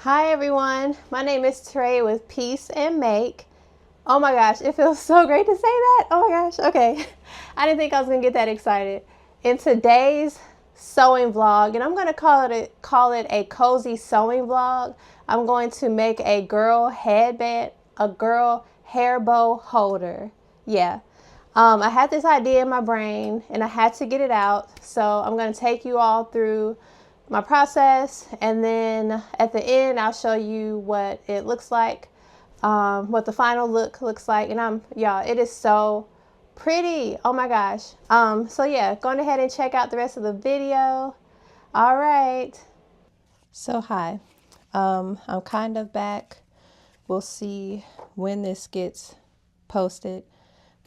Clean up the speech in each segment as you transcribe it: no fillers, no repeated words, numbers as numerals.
Hi everyone, my name is Trey with Peace and Make. Oh my gosh, it feels so great to say that. Oh my gosh, okay. I didn't think I was gonna get that excited. In today's sewing vlog, and I'm gonna call it a cozy sewing vlog, I'm going to make a girl headband, a girl hair bow holder. Yeah. I had this idea in my brain and I had to get it out. So I'm going to take you all through my process, and then at the end I'll show you what it looks like, what the final look looks like. And y'all, it is so pretty. Oh my gosh. So yeah, go ahead and check out the rest of the video. All right. So hi, I'm kind of back. We'll see when this gets posted,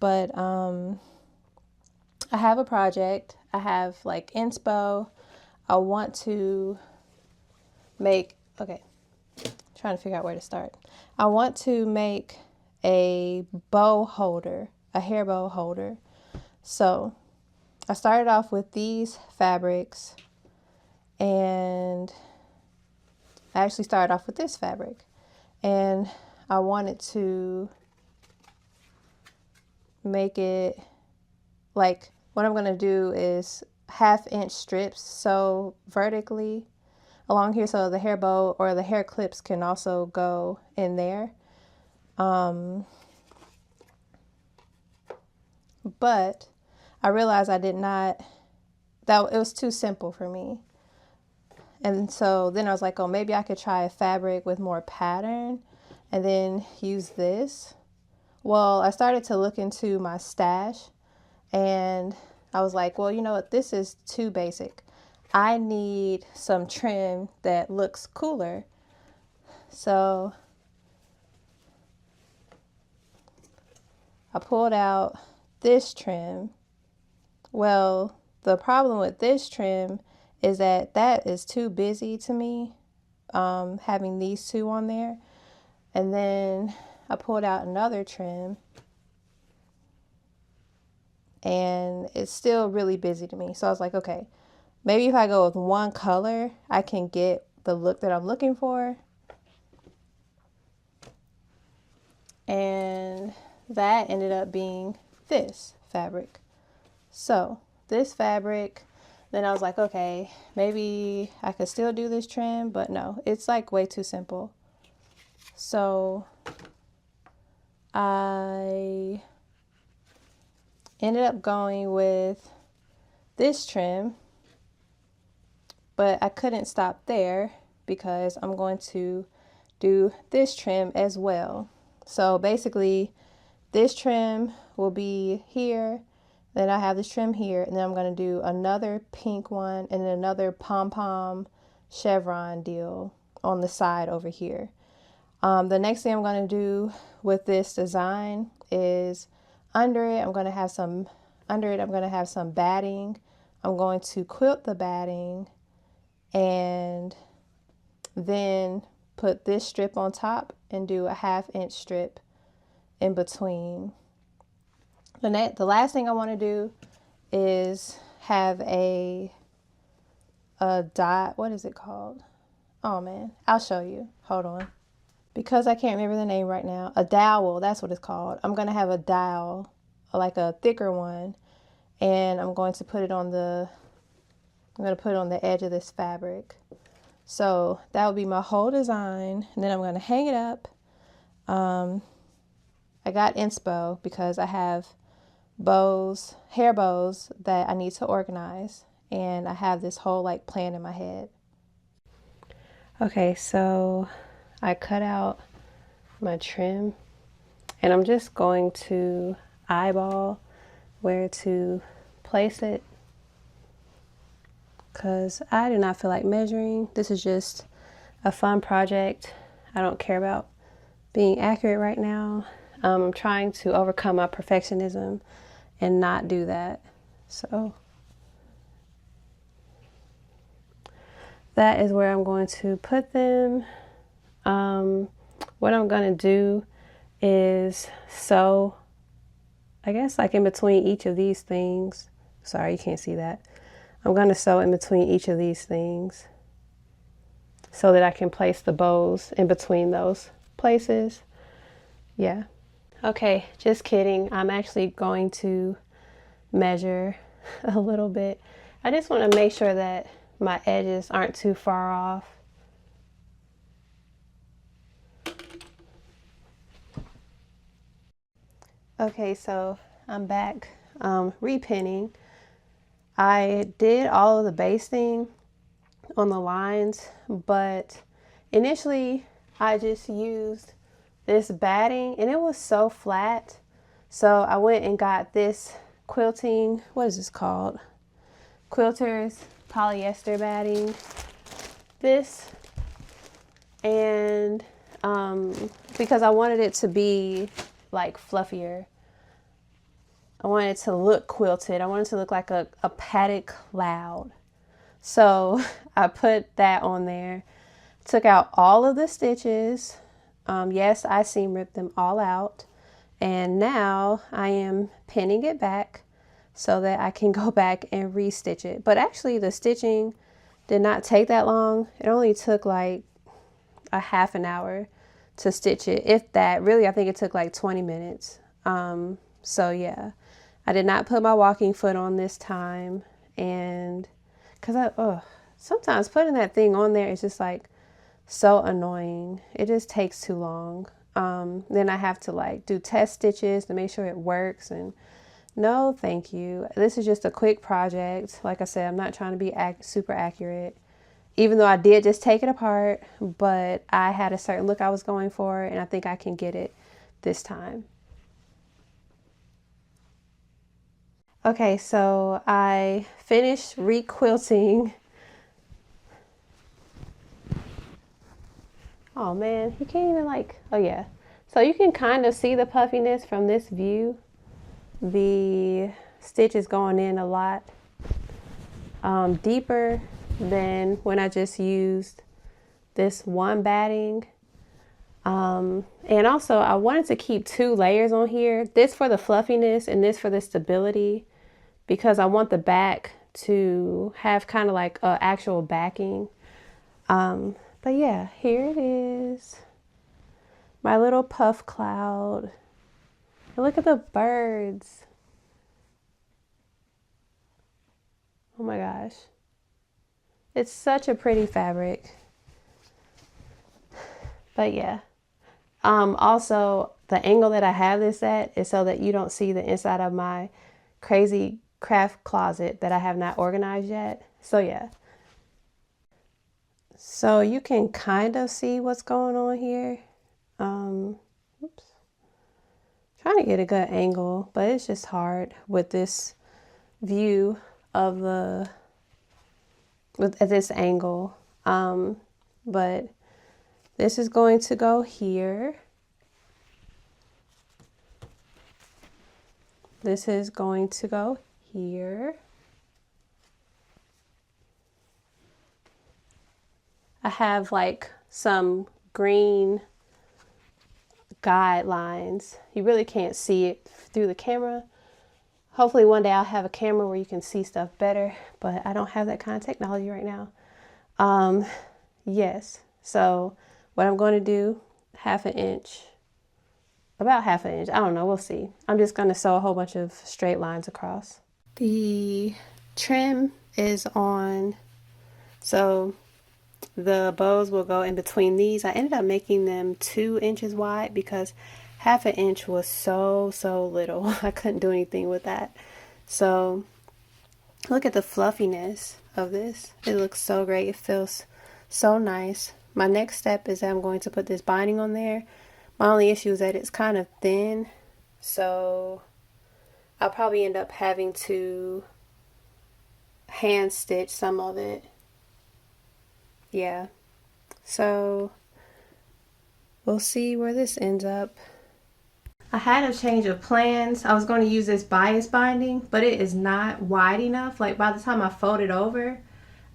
but I have a project. I have like inspo. I want to make, okay, trying to figure out where to start. I want to make a bow holder, a hair bow holder. So I started off with these fabrics, and I actually started off with this fabric, and I wanted to make it like, what I'm going to do is 1/2 inch strips sew vertically along here so the hair bow or the hair clips can also go in there. But I realized I did not, that it was too simple for me. And so then I was like, oh, maybe I could try a fabric with more pattern and then use this. Well, I started to look into my stash and I was like, well, you know what? This is too basic. I need some trim that looks cooler. So I pulled out this trim. Well, the problem with this trim is that is too busy to me, having these two on there. And then I pulled out another trim and it's still really busy to me. So I was like, okay, maybe if I go with one color, I can get the look that I'm looking for. And that ended up being this fabric. So this fabric, then I was like, okay, maybe I could still do this trim, but no, it's like way too simple. So I ended up going with this trim, but I couldn't stop there because I'm going to do this trim as well. So basically this trim will be here, then I have this trim here, and then I'm going to do another pink one and then another pom-pom chevron deal on the side over here. The next thing I'm going to do with this design is under it I'm going to have some batting. I'm going to quilt the batting and then put this strip on top and do a 1/2 inch strip in between. The last thing I want to do is have a dot. What is it called? Oh man, I'll show you. Hold on. Because I can't remember the name right now. A dowel, that's what it's called. I'm going to have a dowel, like a thicker one, and I'm going to put it on the edge of this fabric. So that will be my whole design, and then I'm going to hang it up. I got inspo because I have bows, hair bows that I need to organize, and I have this whole like plan in my head. Okay, so I cut out my trim and I'm just going to eyeball where to place it because I do not feel like measuring. This is just a fun project. I don't care about being accurate right now. I'm trying to overcome my perfectionism and not do that. So that is where I'm going to put them. What I'm going to do is sew, I guess, like in between each of these things. Sorry, you can't see that. I'm going to sew in between each of these things. so that I can place the bows in between those places. Yeah. Okay, just kidding. I'm actually going to measure a little bit. I just want to make sure that my edges aren't too far off. Okay, so I'm back repinning. I did all of the basting on the lines, but initially I just used this batting and it was so flat. So I went and got this quilting, what is this called? Quilters polyester batting. This, and because I wanted it to be like fluffier. I wanted it to look quilted. I wanted it to look like a padded cloud. So I put that on there, took out all of the stitches. Yes, I seam ripped them all out. And now I am pinning it back so that I can go back and restitch it. But actually the stitching did not take that long. It only took like a half an hour to stitch it. If that, really, I think it took like 20 minutes. So yeah, I did not put my walking foot on this time. And cause sometimes putting that thing on there is just like so annoying. It just takes too long. Then I have to like do test stitches to make sure it works, and no, thank you. This is just a quick project. Like I said, I'm not trying to be super accurate, even though I did just take it apart, but I had a certain look I was going for, and I think I can get it this time. Okay, so I finished requilting. Oh man, you can't even like, oh yeah. So you can kind of see the puffiness from this view. The stitch is going in a lot deeper than when I just used this one batting. And also I wanted to keep 2 layers on here, this for the fluffiness and this for the stability, because I want the back to have kind of like an actual backing. But yeah, here it is. My little puff cloud. And look at the birds. Oh my gosh. It's such a pretty fabric. But yeah. Also, the angle that I have this at is so that you don't see the inside of my crazy craft closet that I have not organized yet. So yeah. So you can kind of see what's going on here. Oops. Trying to get a good angle, but it's just hard with this view of at this angle. But this is going to go here. This is going to go here. I have like some green guidelines. You really can't see it through the camera. Hopefully one day I'll have a camera where you can see stuff better, but I don't have that kind of technology right now. Yes, so what I'm going to do, about half an inch, I don't know, we'll see. I'm just going to sew a whole bunch of straight lines across. The trim is on, so the bows will go in between these. I ended up making them 2 inches wide because half an inch was so little. I couldn't do anything with that. So look at the fluffiness of this. It looks so great. It feels so nice. My next step is that I'm going to put this binding on there. My only issue is that it's kind of thin, so I'll probably end up having to hand stitch some of it. Yeah, so we'll see where this ends up. I had a change of plans. I was going to use this bias binding, but it is not wide enough. Like by the time I fold it over,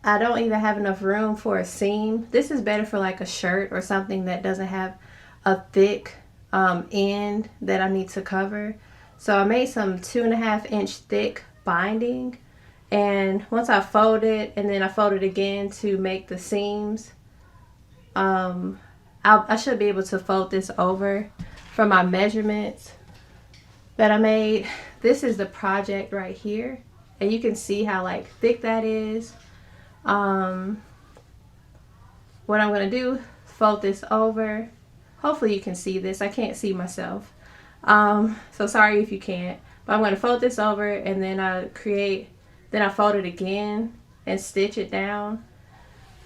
I don't even have enough room for a seam. This is better for like a shirt or something that doesn't have a thick end that I need to cover. So I made some 2.5 inch thick binding. And once I fold it, and then I fold it again to make the seams, I should be able to fold this over from my measurements that I made. This is the project right here, and you can see how like thick that is. What I'm gonna do, fold this over. Hopefully you can see this. I can't see myself, so sorry if you can't, but I'm gonna fold this over, and then I fold it again and stitch it down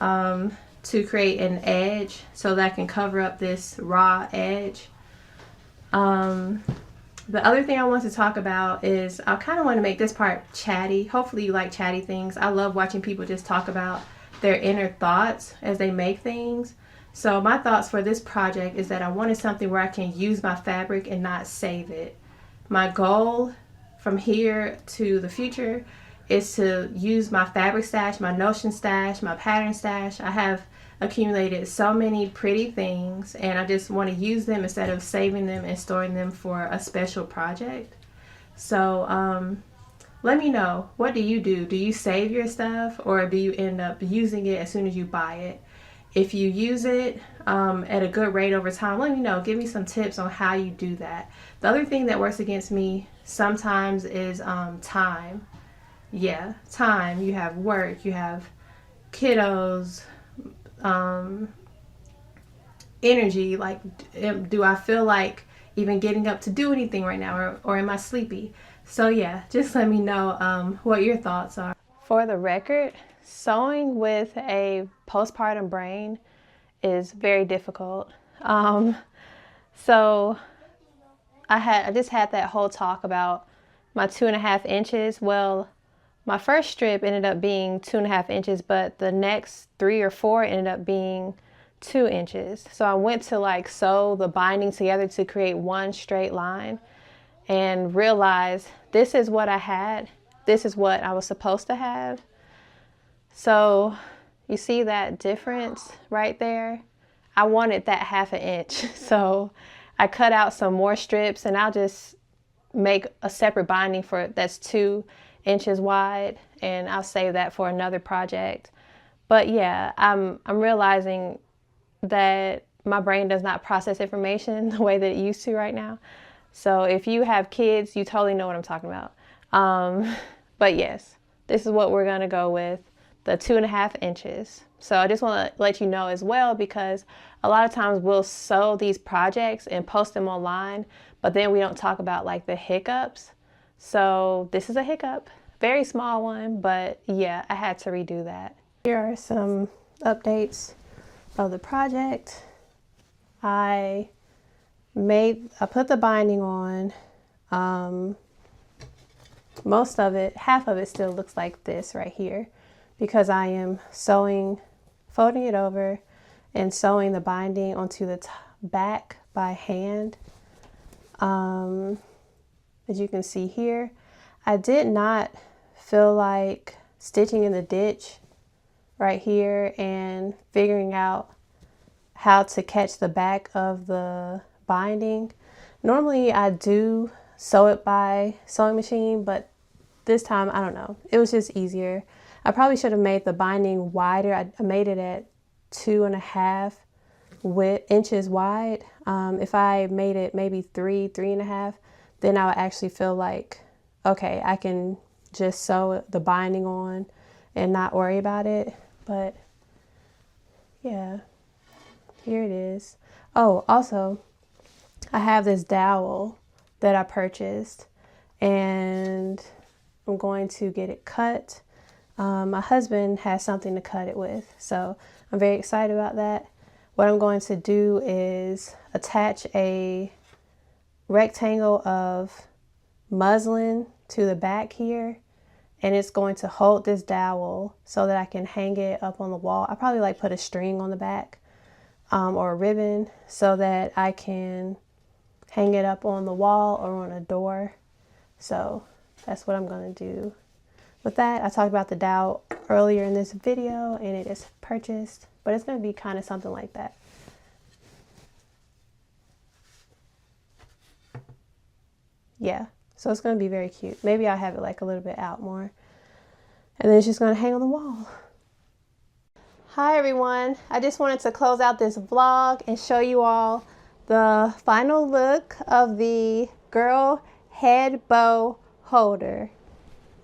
to create an edge so that I can cover up this raw edge. The other thing I want to talk about is I kind of want to make this part chatty. Hopefully you like chatty things. I love watching people just talk about their inner thoughts as they make things. So my thoughts for this project is that I wanted something where I can use my fabric and not save it. My goal from here to the future is to use my fabric stash, my notion stash, my pattern stash. I have accumulated so many pretty things, and I just want to use them instead of saving them and storing them for a special project. So let me know, what do you do? Do you save your stuff, or do you end up using it as soon as you buy it? If you use it at a good rate over time, let me know. Give me some tips on how you do that. The other thing that works against me sometimes is time. Yeah, time. You have work, you have kiddos, energy. Like, do I feel like even getting up to do anything right now, or am I sleepy? So yeah, just let me know what your thoughts are. For the record, sewing with a postpartum brain is very difficult. So I just had that whole talk about my 2.5 inches. Well, my first strip ended up being 2.5 inches, but the next 3 or 4 ended up being 2 inches. So I went to like sew the binding together to create one straight line, and realized this is what I had. This is what I was supposed to have. So you see that difference right there? I wanted that 1/2 inch. So I cut out some more strips, and I'll just make a separate binding for that's 2 inches wide, and I'll save that for another project. But yeah, I'm realizing that my brain does not process information the way that it used to right now. So if you have kids, you totally know what I'm talking about. But yes, this is what we're gonna go with, the 2.5 inches. So I just want to let you know as well, because a lot of times we'll sew these projects and post them online, but then we don't talk about like the hiccups. So this is a hiccup, very small one, but yeah, I had to redo that. Here are some updates of the project. I put the binding on. Most of it, half of it still looks like this right here, because I am folding it over and sewing the binding onto the back by hand. As you can see here, I did not feel like stitching in the ditch right here and figuring out how to catch the back of the binding. Normally I do sew it by sewing machine, but this time, I don't know, it was just easier. I probably should have made the binding wider. I made it at 2.5 inches wide. If I made it maybe 3.5, then I would actually feel like, okay, I can just sew the binding on and not worry about it. But yeah, here it is. Oh, also, I have this dowel that I purchased, and I'm going to get it cut. My husband has something to cut it with, so I'm very excited about that. What I'm going to do is attach a rectangle of muslin to the back here, and it's going to hold this dowel so that I can hang it up on the wall. I probably like put a string on the back or a ribbon so that I can hang it up on the wall or on a door. So that's what I'm going to do with that. I talked about the dowel earlier in this video, and it is purchased, but it's going to be kind of something like that. Yeah, so it's going to be very cute. Maybe I'll have it like a little bit out more, and then it's just going to hang on the wall. Hi everyone, I just wanted to close out this vlog and show you all the final look of the girl head bow holder.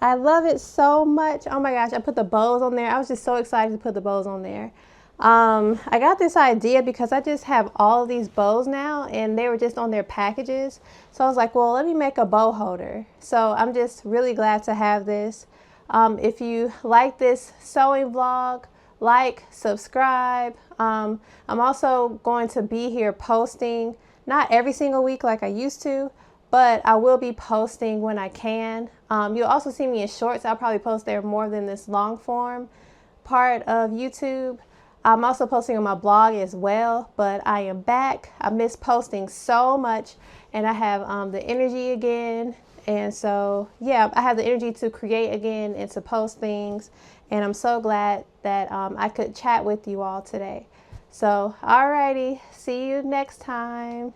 I love it so much. Oh my gosh, I put the bows on there. I was just so excited to put the bows on there. I got this idea because I just have all of these bows now and they were just on their packages. So I was like, well, let me make a bow holder. So I'm just really glad to have this. If you like this sewing vlog, like, subscribe. I'm also going to be here posting, not every single week like I used to, but I will be posting when I can. You'll also see me in shorts. I'll probably post there more than this long form part of YouTube. I'm also posting on my blog as well, but I am back. I miss posting so much and I have the energy again. And so, yeah, I have the energy to create again and to post things. And I'm so glad that I could chat with you all today. So, alrighty, see you next time.